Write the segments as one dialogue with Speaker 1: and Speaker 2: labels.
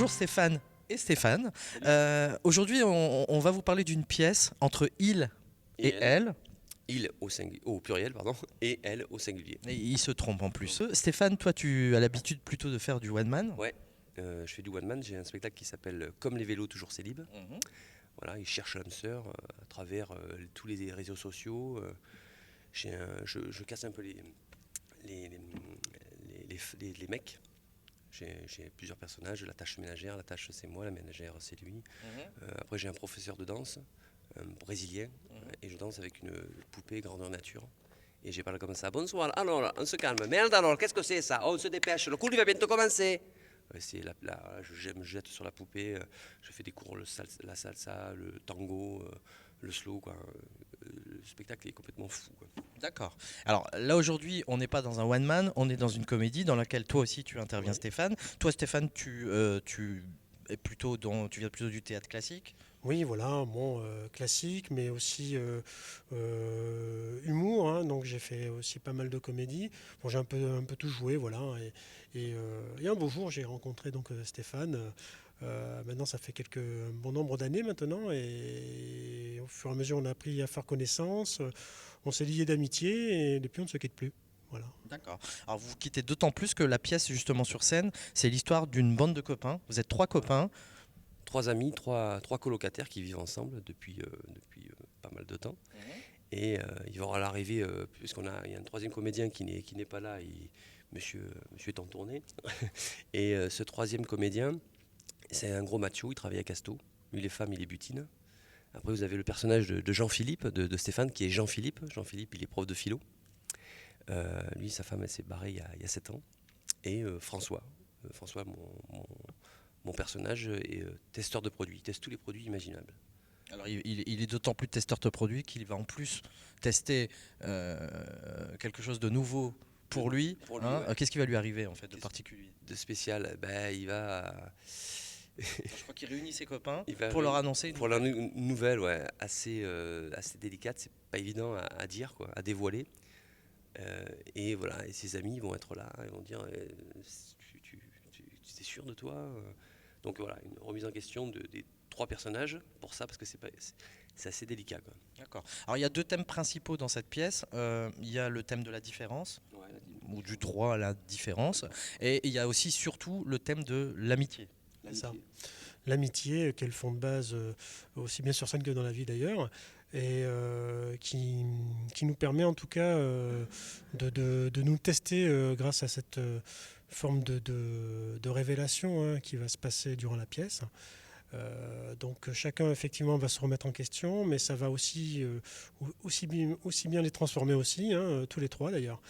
Speaker 1: Bonjour Stéphane et Stéphane. Aujourd'hui, on va vous parler d'une pièce entre il
Speaker 2: Et
Speaker 1: et
Speaker 2: elle,
Speaker 1: elle.
Speaker 2: il au pluriel, pardon, et elle au singulier.
Speaker 1: Et il se trompe en plus. Stéphane, toi, tu as l'habitude plutôt de faire du one man.
Speaker 2: Ouais, je fais du one man, j'ai un spectacle qui s'appelle Comme les vélos, toujours célib.
Speaker 1: Mhm.
Speaker 2: Voilà, il cherche l'âme sœur à travers tous les réseaux sociaux. Je casse un peu les, les, les mecs. J'ai plusieurs personnages, la tâche ménagère, la tâche c'est moi, la ménagère c'est lui.
Speaker 1: Mhm.
Speaker 2: Après j'ai un professeur de danse, brésilien,
Speaker 1: Mhm.
Speaker 2: et je danse avec une poupée grandeur nature. Et j'ai parlé comme ça. Bonsoir, alors on se calme. Merde alors, qu'est-ce que c'est ça? Oh, on se dépêche, le cours il va bientôt commencer. C'est je me jette sur la poupée, je fais des cours, la salsa, le tango, le slow. Quoi. Le spectacle est complètement fou. Quoi.
Speaker 1: D'accord. Alors là aujourd'hui, on n'est pas dans un one man, on est dans une comédie dans laquelle toi aussi tu interviens,
Speaker 2: Ouais.
Speaker 1: Stéphane. Toi, Stéphane, tu es plutôt tu viens plutôt du théâtre classique.
Speaker 3: Oui, voilà, bon, classique, mais aussi humour, hein, donc j'ai fait aussi pas mal de comédies. Bon, j'ai un peu tout joué, voilà. Et un beau jour, j'ai rencontré donc Stéphane. Maintenant, ça fait un bon nombre d'années maintenant, et au fur et à mesure, on a appris à faire connaissance. On s'est liés d'amitié, et depuis, on ne se quitte plus. Voilà.
Speaker 1: D'accord. Alors vous vous quittez d'autant plus que la pièce justement sur scène, c'est l'histoire d'une bande de copains. Vous êtes trois copains.
Speaker 2: Trois amis, trois colocataires qui vivent ensemble depuis pas mal de temps. Et ils vont à l'arrivée, il y a un troisième comédien qui n'est pas là, monsieur est en tournée. Et ce troisième comédien, c'est un gros macho, il travaille à Casto. Lui, les femmes, il les butine. Après, vous avez le personnage de Jean-Philippe, de Stéphane, qui est Jean-Philippe. Jean-Philippe, il est prof de philo. Lui, sa femme, elle s'est barrée il y a 7 ans. Et François. François, mon personnage, est testeur de produits. Il teste tous les produits imaginables.
Speaker 1: Alors il est d'autant plus testeur de produits qu'il va en plus tester quelque chose de nouveau pour lui.
Speaker 2: Pour lui,
Speaker 1: Hein.
Speaker 2: ouais.
Speaker 1: Qu'est-ce qui va lui arriver en fait de
Speaker 2: Qu'est-ce-
Speaker 1: particulier?
Speaker 2: De spécial, ben,
Speaker 1: Je crois qu'il réunit ses copains
Speaker 2: il va
Speaker 1: pour leur annoncer une
Speaker 2: pour la
Speaker 1: nouvelle.
Speaker 2: nouvelle, ouais, assez délicate. C'est pas évident à dire, quoi, à dévoiler. Et voilà, et ses amis vont être là, ils vont dire tu es sûr de toi Donc voilà, une remise en question des trois personnages pour ça, parce que c'est assez délicat. Quoi.
Speaker 1: D'accord. Alors il y a deux thèmes principaux dans cette pièce. Il y a le thème de la différence
Speaker 2: Ouais,
Speaker 1: ou du droit à la différence, et il y a aussi surtout le thème de l'amitié.
Speaker 3: C'est ça. L'amitié, qui est le fond de base, aussi bien sur scène que dans la vie d'ailleurs, et qui nous permet en tout cas de nous tester grâce à cette forme de révélation, hein, qui va se passer durant la pièce. Donc chacun effectivement va se remettre en question, mais ça va aussi bien les transformer aussi, hein, tous les trois d'ailleurs.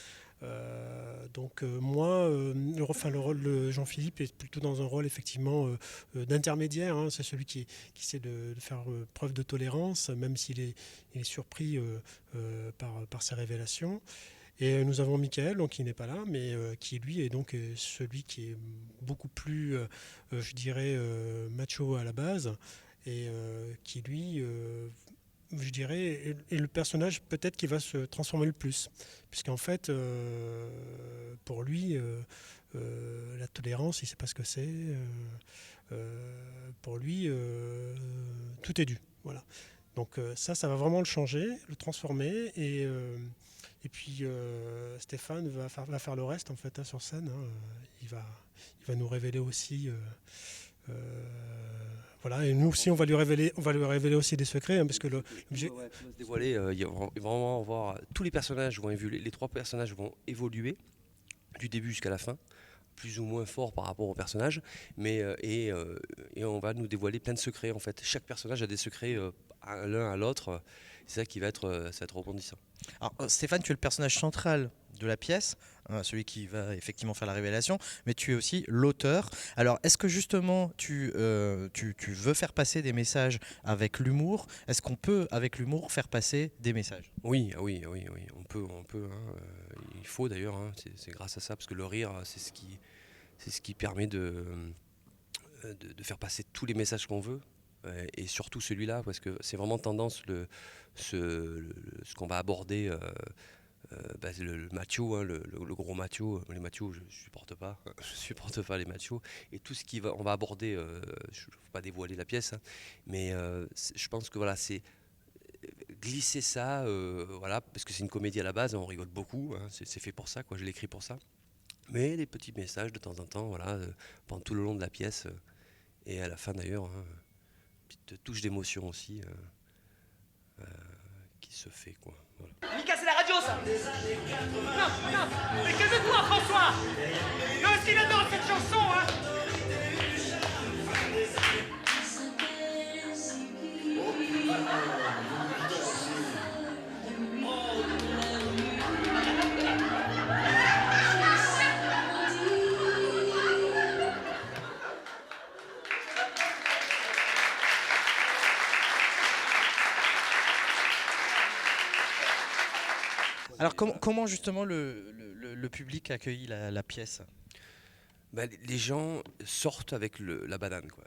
Speaker 3: Donc moi, le rôle de Jean-Philippe est plutôt dans un rôle effectivement d'intermédiaire, hein. C'est celui qui essaie de faire preuve de tolérance, même il est surpris par ses révélations. Et nous avons Michael, donc qui n'est pas là, mais qui lui est donc celui qui est beaucoup plus, je dirais, macho à la base, et qui lui, je dirais, est le personnage peut-être qui va se transformer le plus. Puisqu'en fait, pour lui, la tolérance, il ne sait pas ce que c'est. Pour lui, tout est dû. Voilà. Donc ça va vraiment le changer, le transformer. Et puis Stéphane va faire le reste en fait, hein, sur scène. Hein. Il va nous révéler aussi. Euh, voilà, et nous aussi on va lui révéler aussi des secrets, hein, parce que
Speaker 2: Tout va se dévoiler, il va vraiment avoir tous les personnages vont évoluer, les trois personnages vont évoluer du début jusqu'à la fin, plus ou moins fort par rapport aux personnages, et on va nous dévoiler plein de secrets en fait. Chaque personnage a des secrets l'un à l'autre. C'est ça ça va être rebondissant.
Speaker 1: Alors, Stéphane, tu es le personnage central de la pièce, hein, celui qui va effectivement faire la révélation, mais tu es aussi l'auteur. Alors, est-ce que justement tu veux faire passer des messages avec l'humour? Est-ce qu'on peut, avec l'humour, faire passer des messages?
Speaker 2: Oui, ah oui, ah oui, oui, on peut. Hein, il faut d'ailleurs. Hein, c'est grâce à ça, parce que le rire, c'est ce qui permet de faire passer tous les messages qu'on veut. Et surtout celui-là, parce que c'est vraiment tendance ce qu'on va aborder le macho, hein, le gros macho. Les machos, je supporte pas. Je supporte pas les machos. Et tout ce on va aborder, je ne veux pas dévoiler la pièce, hein, mais je pense que voilà, c'est glisser ça, voilà, parce que c'est une comédie à la base, on rigole beaucoup, hein, c'est fait pour ça, quoi, je l'écris pour ça. Mais des petits messages de temps en temps, voilà, pendant tout le long de la pièce, et à la fin d'ailleurs, hein, petite touche d'émotion aussi qui se fait, quoi. Voilà.
Speaker 4: Mika, c'est la radio, ça. Non, non, mais calme-toi, François. Non, est-ce qu'il adore cette chanson, hein?
Speaker 1: Alors comment justement le public a accueilli la pièce?
Speaker 2: Bah, les gens sortent avec la banane, quoi.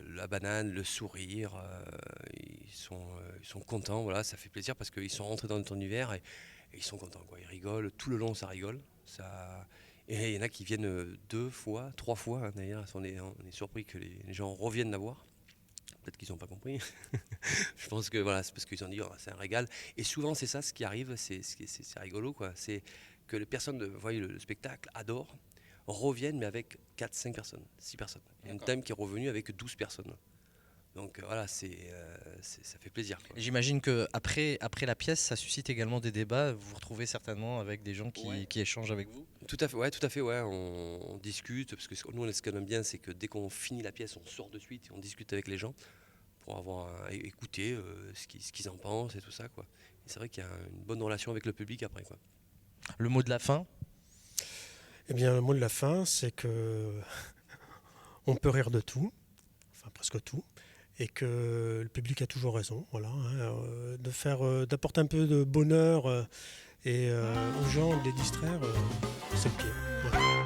Speaker 2: La banane, le sourire, ils sont contents, voilà, ça fait plaisir parce qu'ils sont rentrés dans notre univers et ils sont contents, quoi. Ils rigolent, tout le long ça rigole. Et il y en a qui viennent 2 fois, 3 fois, hein, d'ailleurs, on est surpris que les gens reviennent la voir. Peut-être qu'ils n'ont pas compris. Je pense que voilà, c'est parce qu'ils ont dit oh, c'est un régal. Et souvent c'est ça ce qui arrive, c'est rigolo, quoi. C'est que les personnes voient le spectacle, adorent, reviennent mais avec 4-5 personnes, 6 personnes. Il y a une dame qui est revenue avec 12 personnes. Donc voilà, ça fait plaisir, quoi.
Speaker 1: J'imagine qu'après la pièce, ça suscite également des débats. Vous vous retrouvez certainement avec des gens qui échangent avec vous.
Speaker 2: Tout à fait, ouais. On discute, parce que nous, ce qu'on aime bien, c'est que dès qu'on finit la pièce, on sort de suite et on discute avec les gens pour avoir écouté ce qu'ils en pensent et tout ça, quoi. Et c'est vrai qu'il y a une bonne relation avec le public après, quoi.
Speaker 1: Le mot de la fin?
Speaker 3: Eh bien, le mot de la fin, c'est que on peut rire de tout, enfin presque tout, et que le public a toujours raison, voilà, hein, d'apporter un peu de bonheur et aux gens, de les distraire, c'est le pied. Voilà.